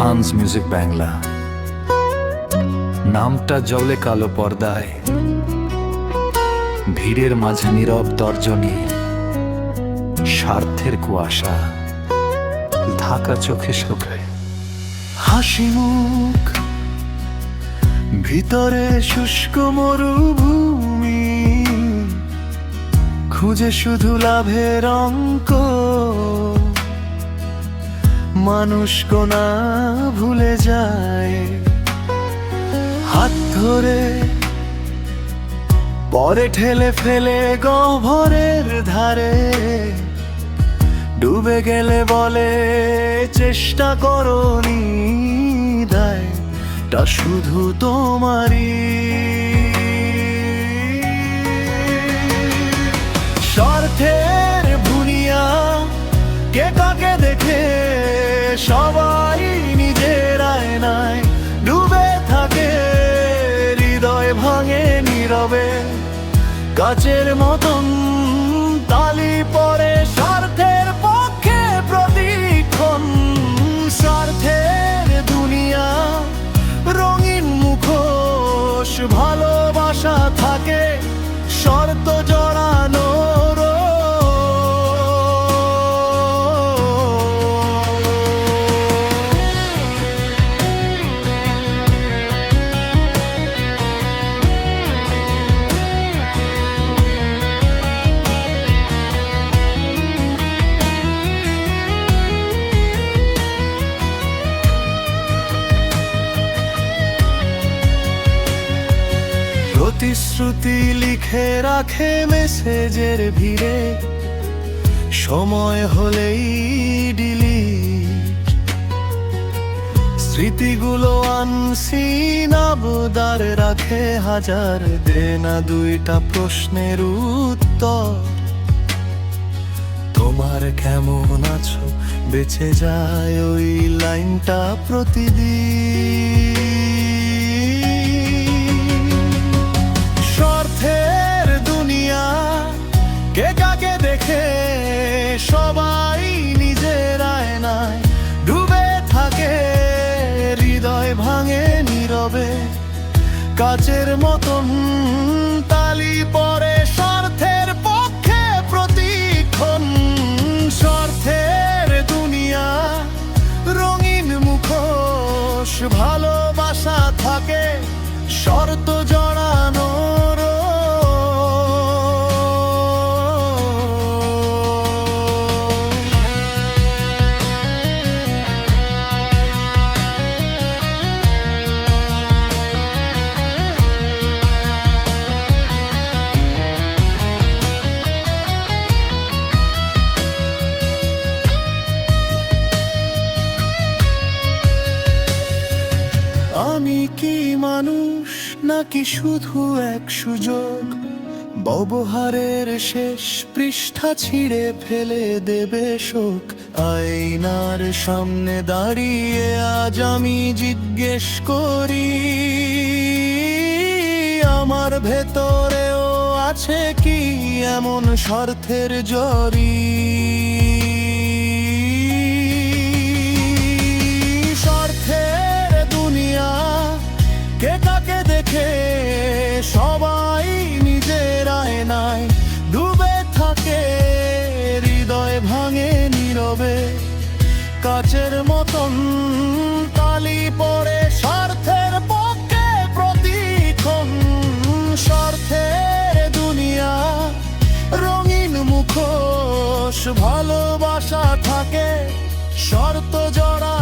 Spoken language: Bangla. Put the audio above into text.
খানস মিউজিক বাংলা নামটা জলে কালো পর্দায়, ভিড়ের মাঝে নীরব তর্জনী, স্বার্থের কুয়াশা ঢাকা চোখে শোকায়। হাসি মুখ ভিতরে শুষ্ক মরুভূমি, খুঁজে শুধু লাভের অঙ্ক, মানুষ কোনা ভুলে যায়। হাত ধরে পরে ঠেলে ফেলে গহ্বরের ধারে, ডুবে গেলে বলে চেষ্টা করনি, দায়টা শুধু তোমারই। স্বার্থের বুনিয়া কে কাকে দেখে, সবাই নিজের আয়নায় ডুবে থাকে। হৃদয় ভাঙে নীরবে কাচের মতন, তালি পড়ে স্বার্থের পক্ষে প্রতিক্ষণ। স্বার্থের দুনিয়া রঙিন মুখোশ, ভালোবাসা থাকে শর্ত জড়ানো। প্রতিশ্রুতি লিখে রাখে মেসেজের ভিড়ে, সময় হলেই ডিলিট। স্মৃতিগুলো আনসিন আবদার রাখে হাজার, দেনা দুইটা প্রশ্নের উত্তর। তোমার কেমন আছো বেঁচে যায় ওই লাইনটা প্রতিদিন। স্বার্থের দুনিয়া কে কাকে দেখে, সবাই নিজের আয়নায় ডুবে থাকে। হৃদয় ভাঙে নীরবে কাচের মতন, তালি পড়ে স্বার্থের পক্ষে প্রতিক্ষণ। স্বার্থের দুনিয়া রঙিন মুখোশ, ভালোবাসা থাকে শর্ত জড়ানো। আমি কি মানুষ নাকি শুধু এক সুযোগ, ব্যবহারের শেষ পৃষ্ঠা ছিঁড়ে ফেলে দেবে শোক। আয়নার সামনে দাঁড়িয়ে আজ আমি জিজ্ঞেস করি, আমার ভেতরেও আছে কি এমন স্বার্থের জরি। কে কাকে দেখে, সবাই নিজের আয়নায় ডুবে থাকে। হৃদয় ভাঙে নীরবে কাচের মতন, তালি পড়ে স্বার্থের পক্ষে প্রতিক্ষণ। স্বার্থের দুনিয়া রঙিন মুখোশ, ভালোবাসা থাকে শর্ত জড়া।